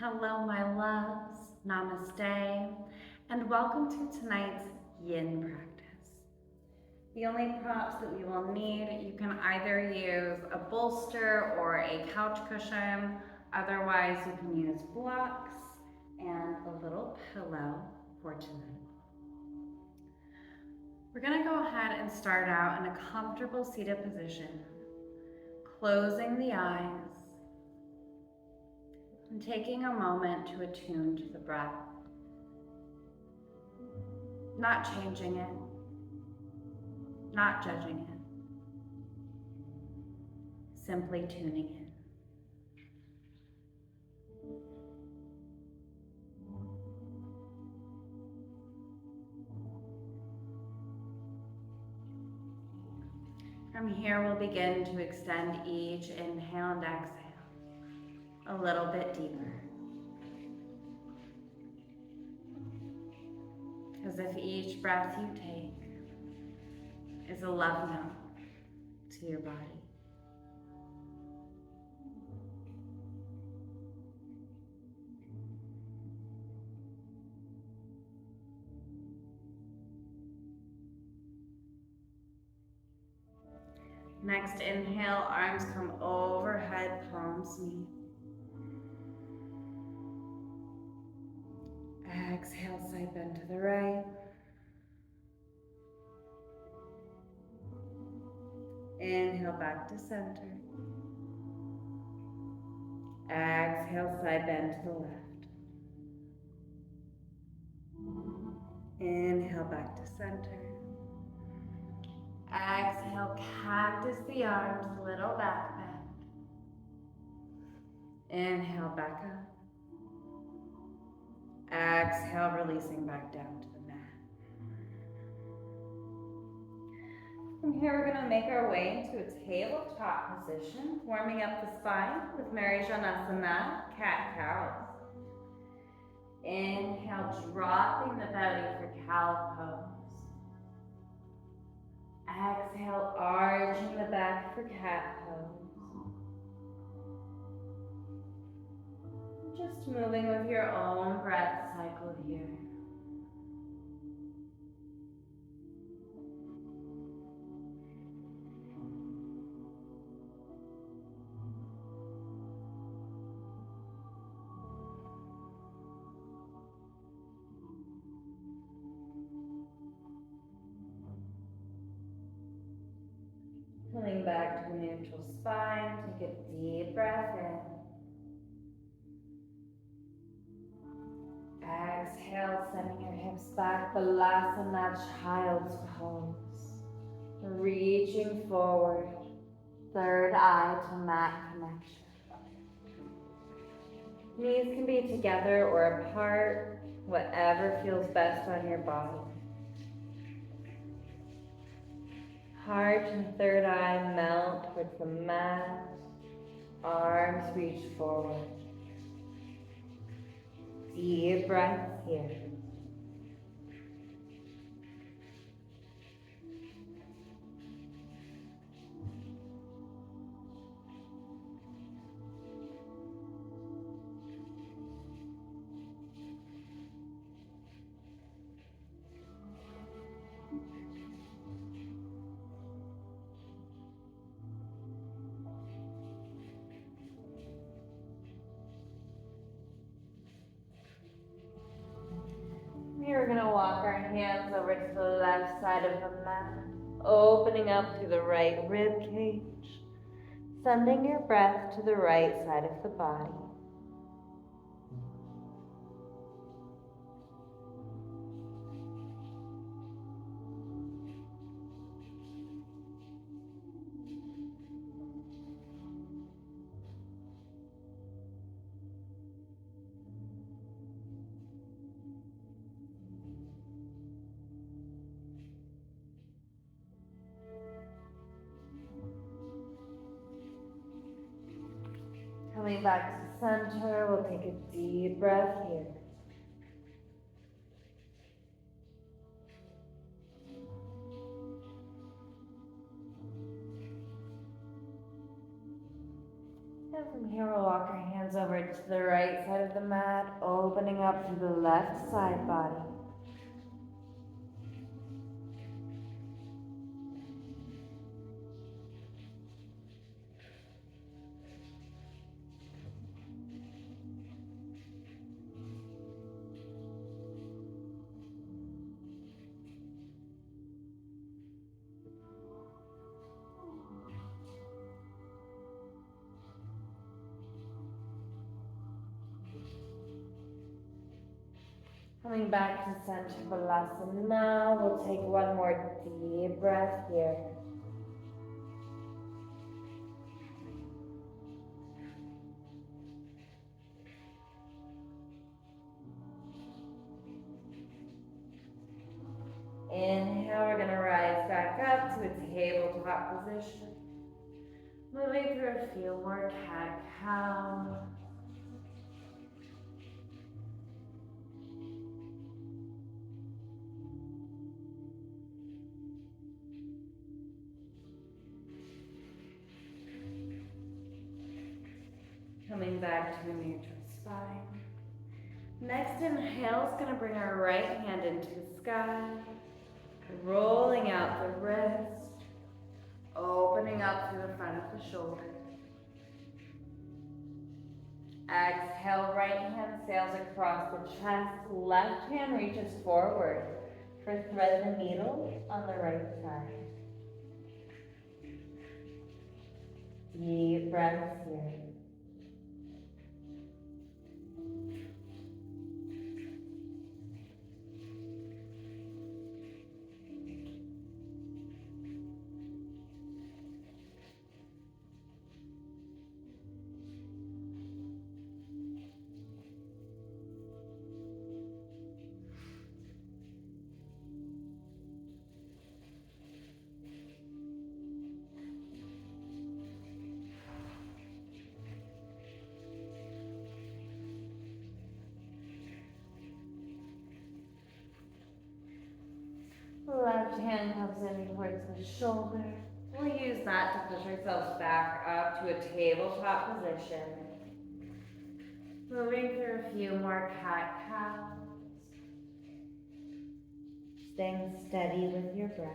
Hello, my loves. Namaste, and welcome to tonight's yin practice. The only props that we will need, you can either use a bolster or a couch cushion. Otherwise, you can use blocks and a little pillow for tonight. We're going to go ahead and start out in a comfortable seated position, closing the eyes and taking a moment to attune to the breath. Not changing it, not judging it, simply tuning in. From here, we'll begin to extend each inhale and exhale a little bit deeper. As if each breath you take is a love note to your body. Next inhale, arms come overhead, palms meet. Exhale, side bend to the right. Inhale, back to center. Exhale, side bend to the left. Inhale, back to center. Exhale, cactus the arms, little back bend. Inhale, back up. Exhale, releasing back down to the mat. From here, we're going to make our way into a tabletop position, warming up the spine with Mary Janasana, cat-cows. Inhale, dropping the belly for cow pose. Exhale, arching the back for cat pose. Just moving with your own breath cycle here. Coming back to a neutral spine, take a deep breath in. Exhale, sending your hips back, Balasana, child's pose. Reaching forward, third eye to mat connection. Knees can be together or apart, whatever feels best on your body. Heart and third eye melt towards the mat, arms reach forward. Deep breaths here. We're going to walk our hands over to the left side of the mat, opening up through the right rib cage, sending your breath to the right side of the body. Coming back to center, we'll take a deep breath here. And from here, we'll walk our hands over to the right side of the mat, opening up through the left side body. Coming back to center Balasana now, we'll take one more deep breath here. Inhale, we're gonna rise back up to a tabletop position. Moving through a few more cat-cow. Coming back to a neutral spine. Next inhale is going to bring our right hand into the sky, rolling out the wrist, opening up through the front of the shoulder. Exhale, right hand sails across the chest, left hand reaches forward for thread the needle on the right side. Deep breaths here. Left hand comes in towards the shoulder. We'll use that to push ourselves back up to a tabletop position. Moving through a few more cat-cows. Staying steady with your breath.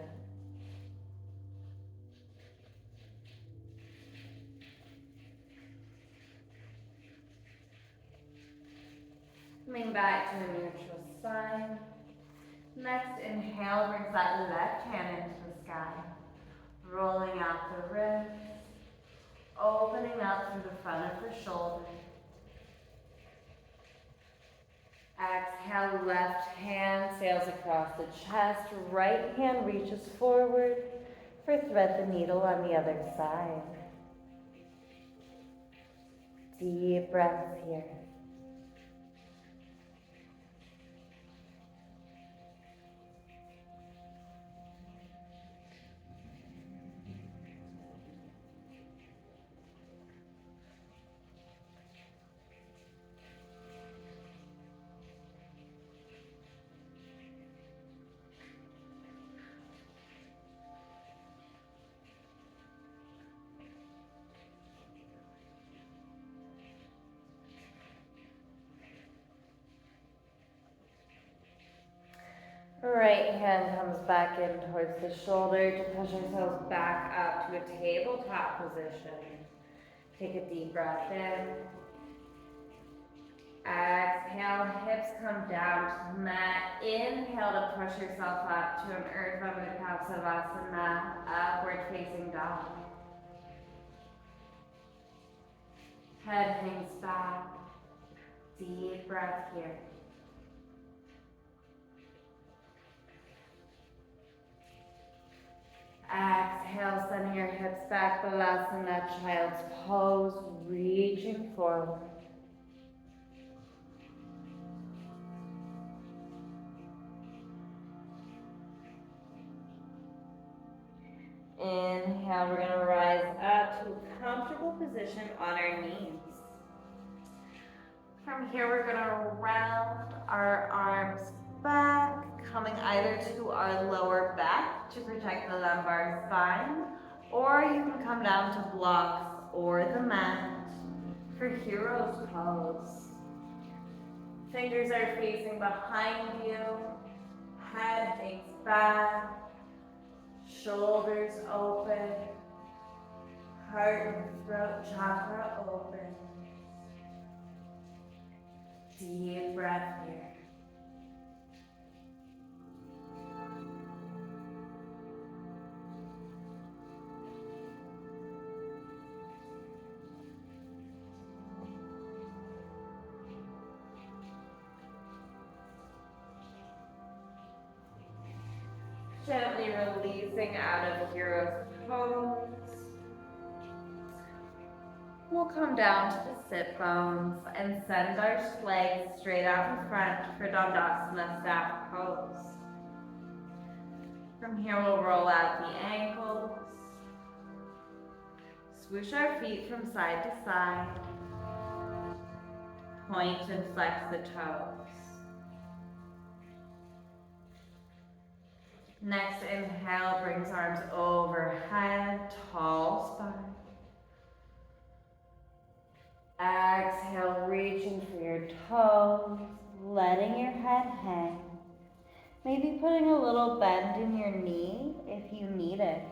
Coming back to a neutral spine. Next inhale brings that left hand into the sky, rolling out the wrist, opening up through the front of the shoulder. Exhale, left hand sails across the chest, right hand reaches forward for thread the needle on the other side. Deep breaths here. Right hand comes back in towards the shoulder to push ourselves back up to a tabletop position. Take a deep breath in. Exhale, hips come down to the mat. Inhale to push yourself up to an Urdhva Mukha Savasana, upward facing dog. Head hangs back. Deep breath here. Exhale, sending your hips back, Balasana, child's pose, reaching forward. Inhale, we're going to rise up to a comfortable position on our knees. From here, we're going to round our arms back, coming either to our lower back to protect the lumbar spine, or you can come down to blocks or the mat. For hero's pose. Fingers are facing behind you, head hangs back, shoulders open, heart and throat chakra open. Deep breath here. Gently releasing out of hero's pose. We'll come down to the sit bones and send our legs straight out in front for Dandasana staff pose. From here we'll roll out the ankles, swoosh our feet from side to side, point and flex the toes. Next inhale brings arms overhead, tall spine. Exhale, reaching for your toes, letting your head hang. Maybe putting a little bend in your knee if you need it.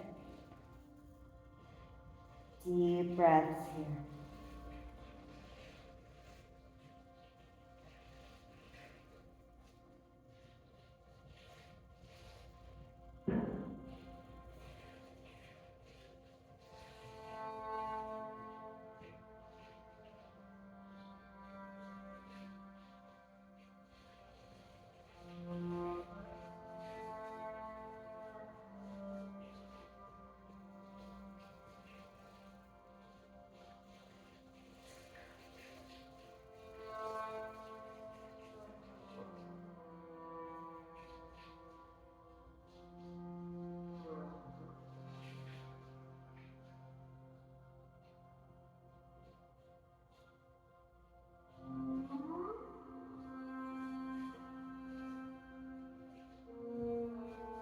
Deep breaths here.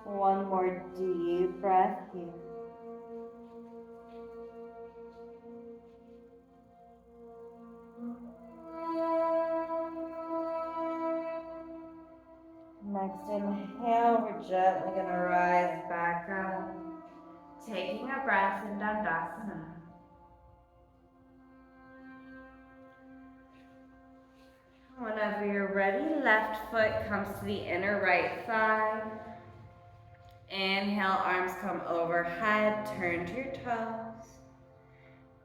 One more deep breath here. Next inhale, we're gently going to rise back up, taking a breath in Dandasana. Whenever you're ready, left foot comes to the inner right thigh. Inhale, arms come overhead, turn to your toes.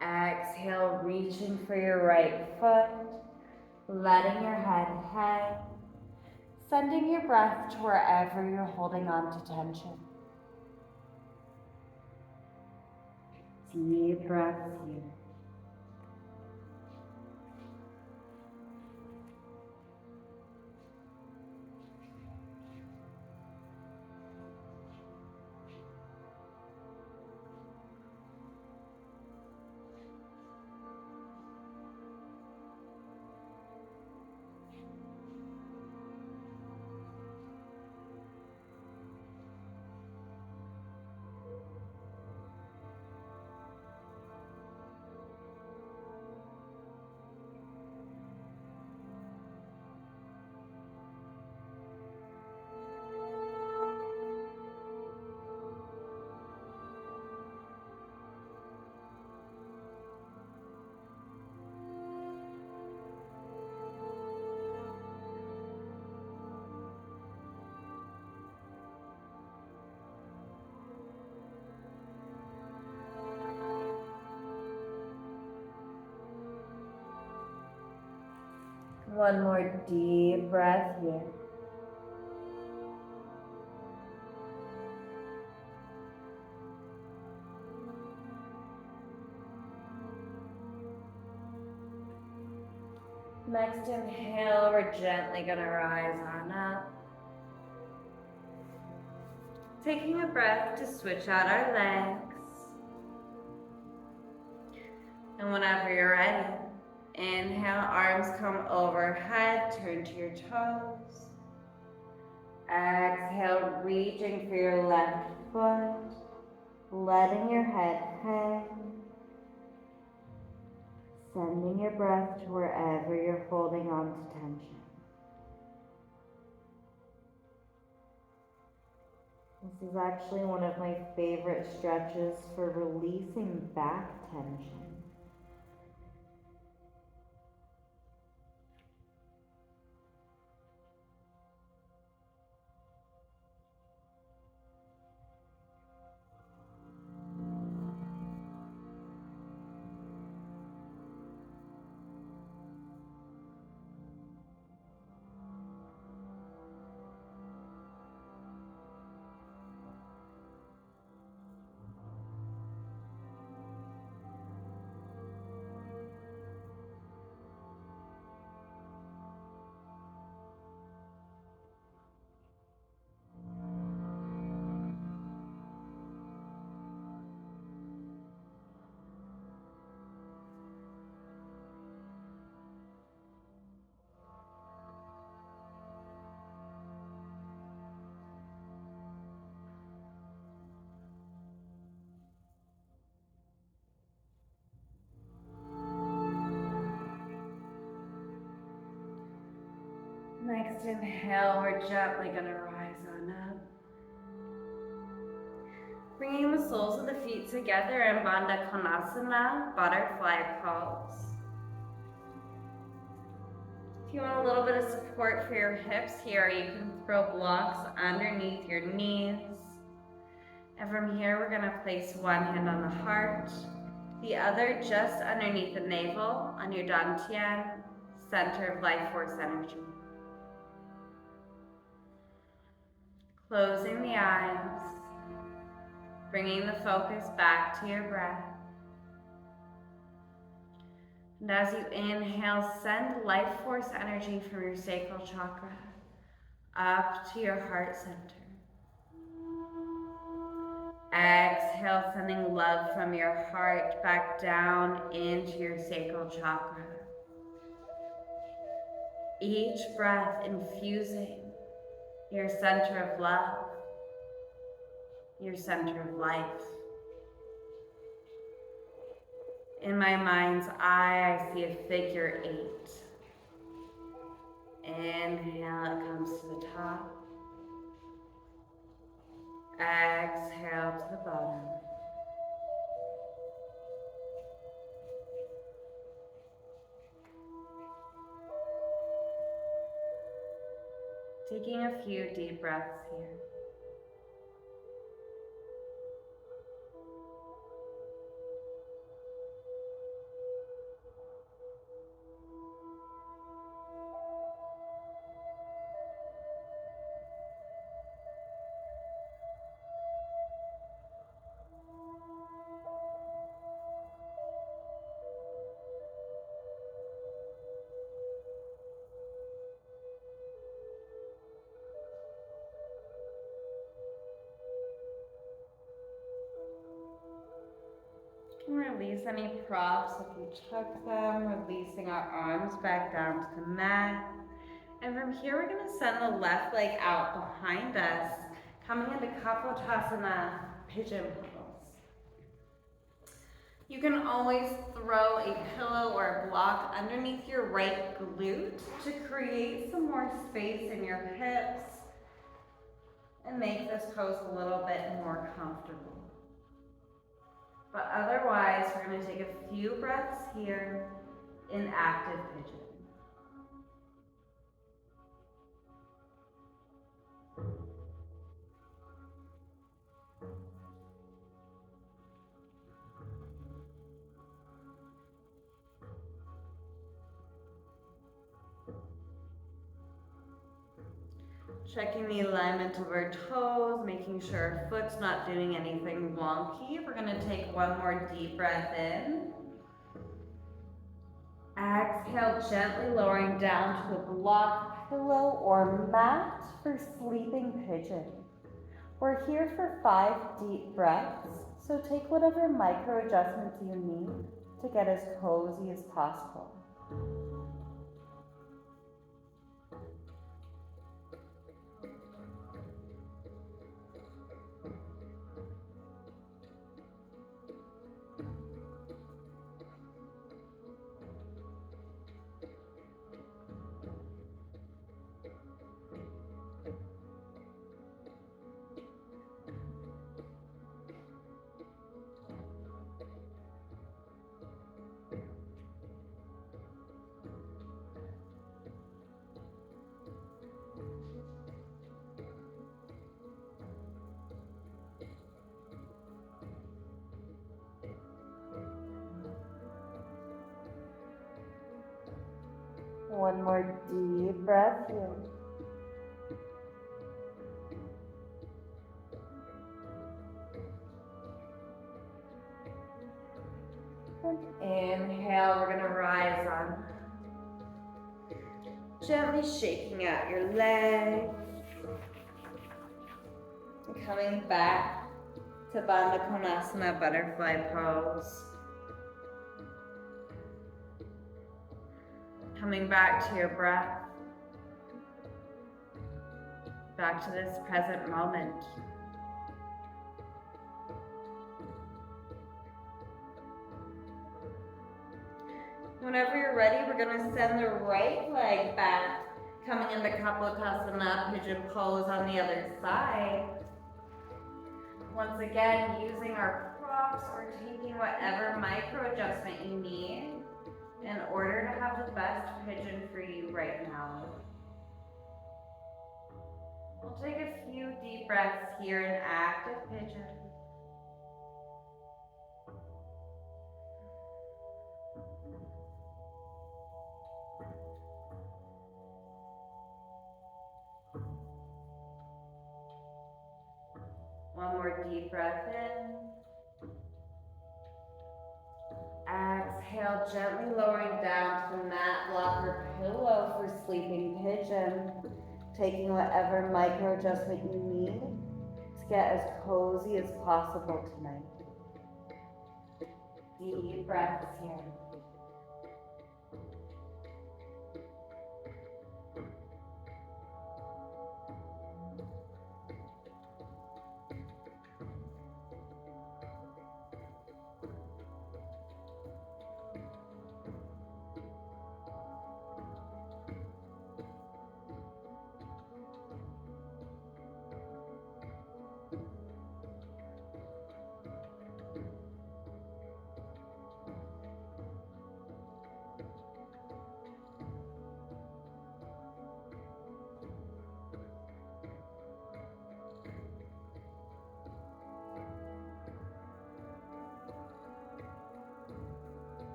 Exhale, reaching for your right foot, letting your head hang, sending your breath to wherever you're holding on to tension. Deep breaths here. One more deep breath here. Next inhale, we're gently going to rise on up. Taking a breath to switch out our legs. And whenever you're ready, inhale, arms come overhead, turn to your toes. Exhale, reaching for your left foot, letting your head hang. Sending your breath to wherever you're holding on to tension. This is actually one of my favorite stretches for releasing back tension. Next inhale, we're gently going to rise on up. Bringing the soles of the feet together in Bandha Konasana, butterfly pose. If you want a little bit of support for your hips here, you can throw blocks underneath your knees. And from here, we're going to place one hand on the heart, the other just underneath the navel on your dantian, center of life force energy. Closing the eyes, bringing the focus back to your breath. And as you inhale, send life force energy from your sacral chakra up to your heart center. Exhale, sending love from your heart back down into your sacral chakra. Each breath infusing your center of love, your center of life. In my mind's eye, I see a figure 8. Inhale, it comes to the top. Exhale to the bottom. Taking a few deep breaths here. Release any props if you took them, releasing our arms back down to the mat. And from here, we're going to send the left leg out behind us, coming into Kapotasana, pigeon pose. You can always throw a pillow or a block underneath your right glute to create some more space in your hips and make this pose a little bit more comfortable. But otherwise, we're going to take a few breaths here in active pigeon. Checking the alignment of our toes, making sure our foot's not doing anything wonky. We're going to take one more deep breath in. Exhale, gently lowering down to a block, pillow, or mat for sleeping pigeon. We're here for 5 deep breaths, so take whatever micro adjustments you need to get as cozy as possible. One more deep breath in. And inhale, we're gonna rise on. Gently shaking out your legs. And coming back to Bandha Konasana, butterfly pose. Coming back to your breath. Back to this present moment. Whenever you're ready, we're going to send the right leg back, coming into Kapalakasana, pigeon pose on the other side. Once again, using our props or taking whatever micro adjustment you need in order to have the best pigeon for you right now. We'll take a few deep breaths here in active pigeon. One more deep breath in. Exhale, gently lowering down to the mat, block or pillow for sleeping pigeon. Taking whatever micro adjustment you need to get as cozy as possible tonight. Deep breaths here.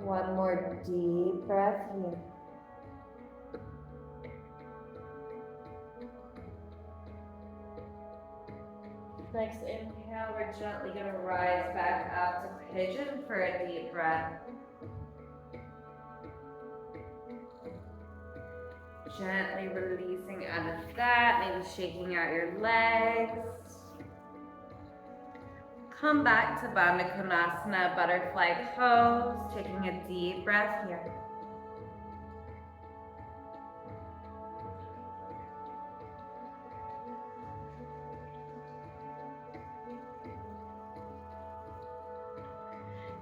One more deep breath here. Next inhale, we're gently going to rise back up to pigeon for a deep breath. Gently releasing out of that, maybe shaking out your legs. Come back to Bandha Konasana, butterfly pose, taking a deep breath here.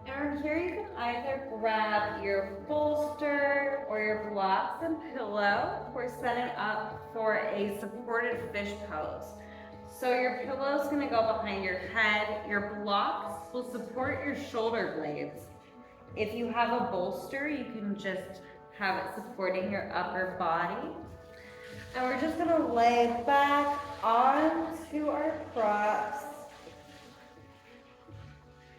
And here you can either grab your bolster or your blocks and pillow. We're setting up for a supported fish pose. So your pillow is going to go behind your head. Your blocks will support your shoulder blades. If you have a bolster, you can just have it supporting your upper body. And we're just going to lay back onto our props,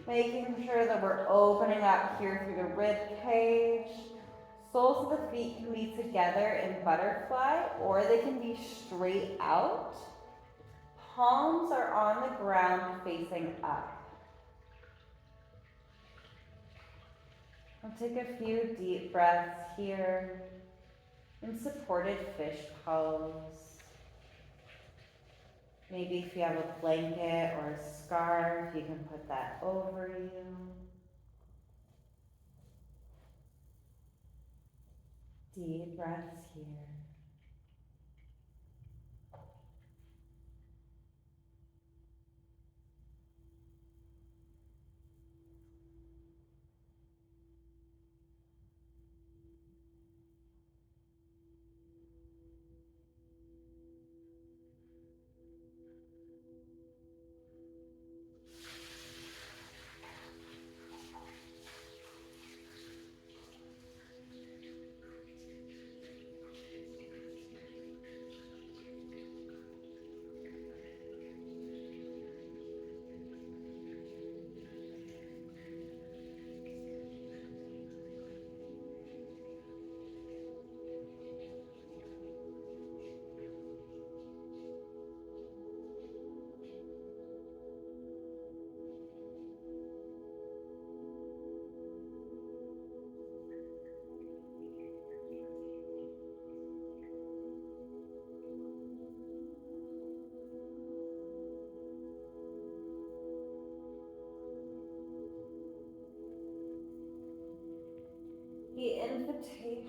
making sure that we're opening up here through the rib cage. Soles of the feet can be together in butterfly, or they can be straight out. Palms are on the ground facing up. We'll take a few deep breaths here in supported fish pose. Maybe if you have a blanket or a scarf, you can put that over you. Deep breaths here.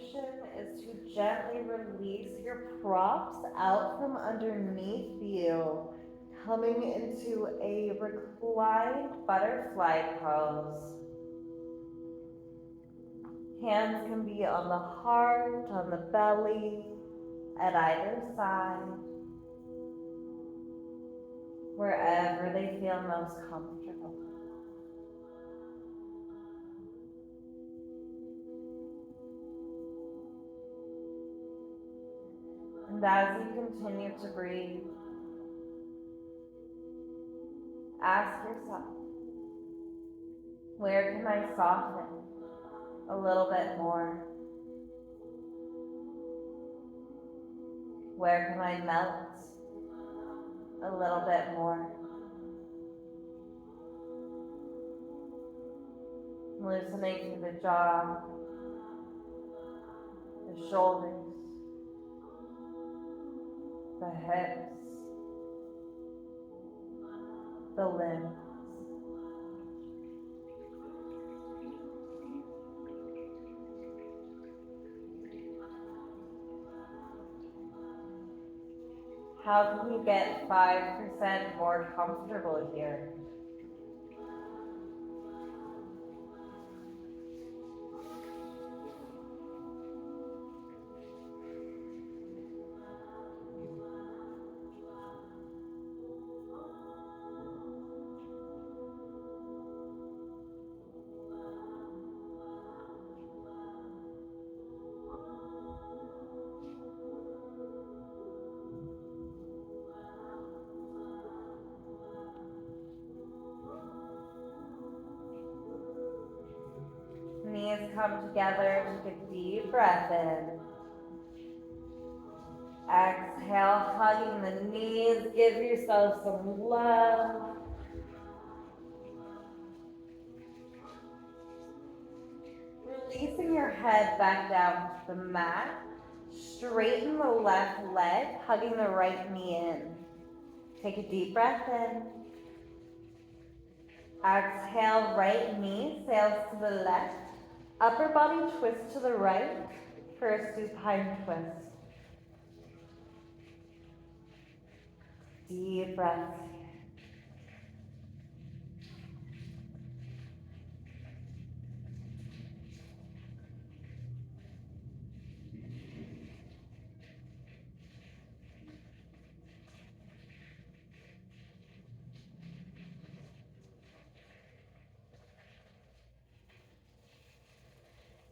motion is to gently release your props out from underneath you, coming into a reclined butterfly pose. Hands can be on the heart, on the belly, at either side, wherever they feel most comfortable. And as you continue to breathe, ask yourself, where can I soften a little bit more? Where can I melt a little bit more? Loosening through the jaw, the shoulders, the hips, the limbs. How can you get 5% more comfortable here? Knees come together, take a deep breath in. Exhale, hugging the knees, give yourself some love. Releasing your head back down to the mat. Straighten the left leg, hugging the right knee in. Take a deep breath in. Exhale, right knee sails to the left. Upper body twist to the right for a supine twist. Deep breaths.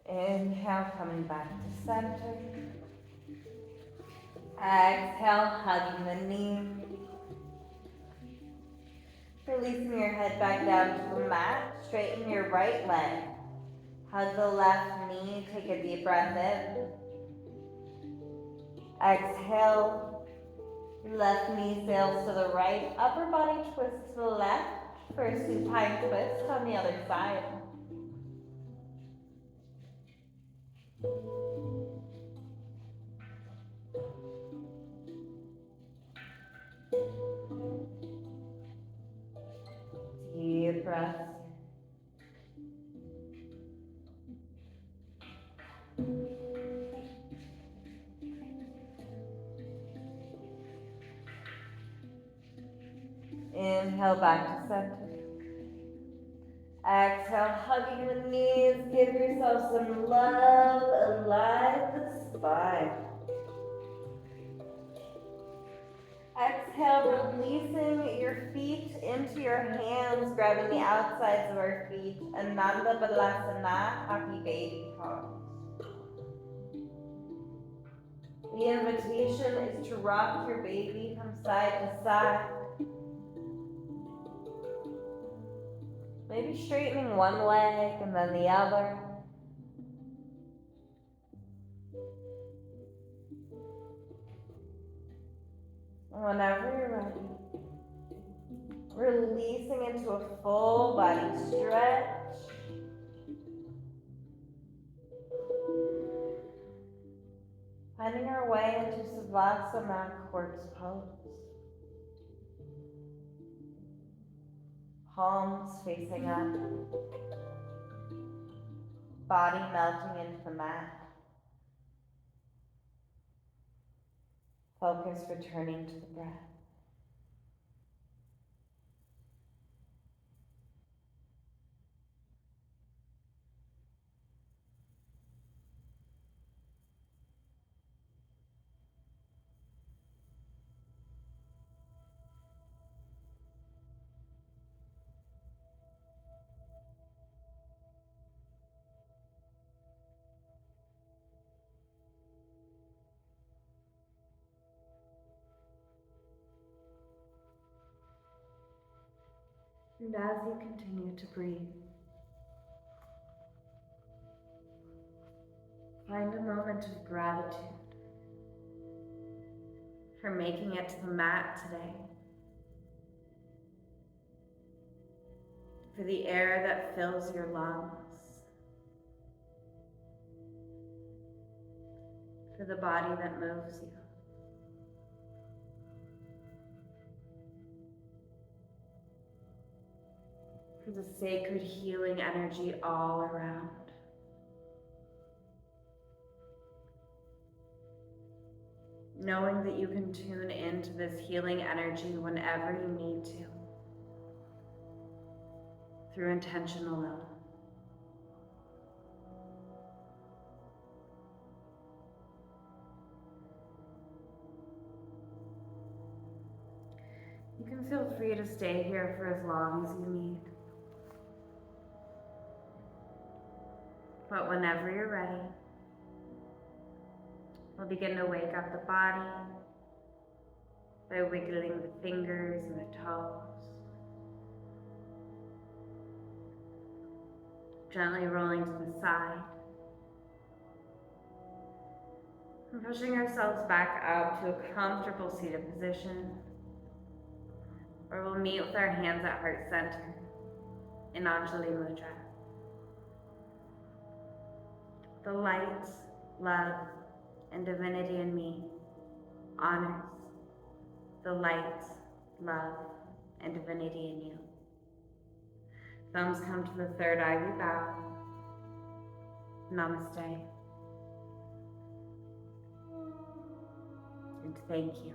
Inhale, coming back to center. Exhale, hugging the knee. Releasing your head back down to the mat. Straighten your right leg. Hug the left knee. Take a deep breath in. Exhale. Left knee sails to the right. Upper body twist to the left for a supine twist on the other side. Deep breath. Inhale back to center. Exhale, hugging the knees. Give yourself some love. Align the spine. Exhale, releasing your feet into your hands, grabbing the outsides of our feet. Ananda Balasana, happy baby pose. The invitation is to rock your baby from side to side. Maybe straightening one leg and then the other. Whenever you're ready, releasing into a full body stretch. Finding our way into Savasana corpse pose. Palms facing up. Body melting into the mat. Focus returning to the breath. And as you continue to breathe, find a moment of gratitude for making it to the mat today, for the air that fills your lungs, for the body that moves you. For the sacred healing energy all around. Knowing that you can tune into this healing energy whenever you need to, through intention alone. You can feel free to stay here for as long as you need. But whenever you're ready, we'll begin to wake up the body by wiggling the fingers and the toes, gently rolling to the side, and pushing ourselves back up to a comfortable seated position, where we'll meet with our hands at heart center in Anjali Mudra. The light, love, and divinity in me honors the light, love, and divinity in you. Thumbs come to the third eye, we bow. Namaste. And thank you.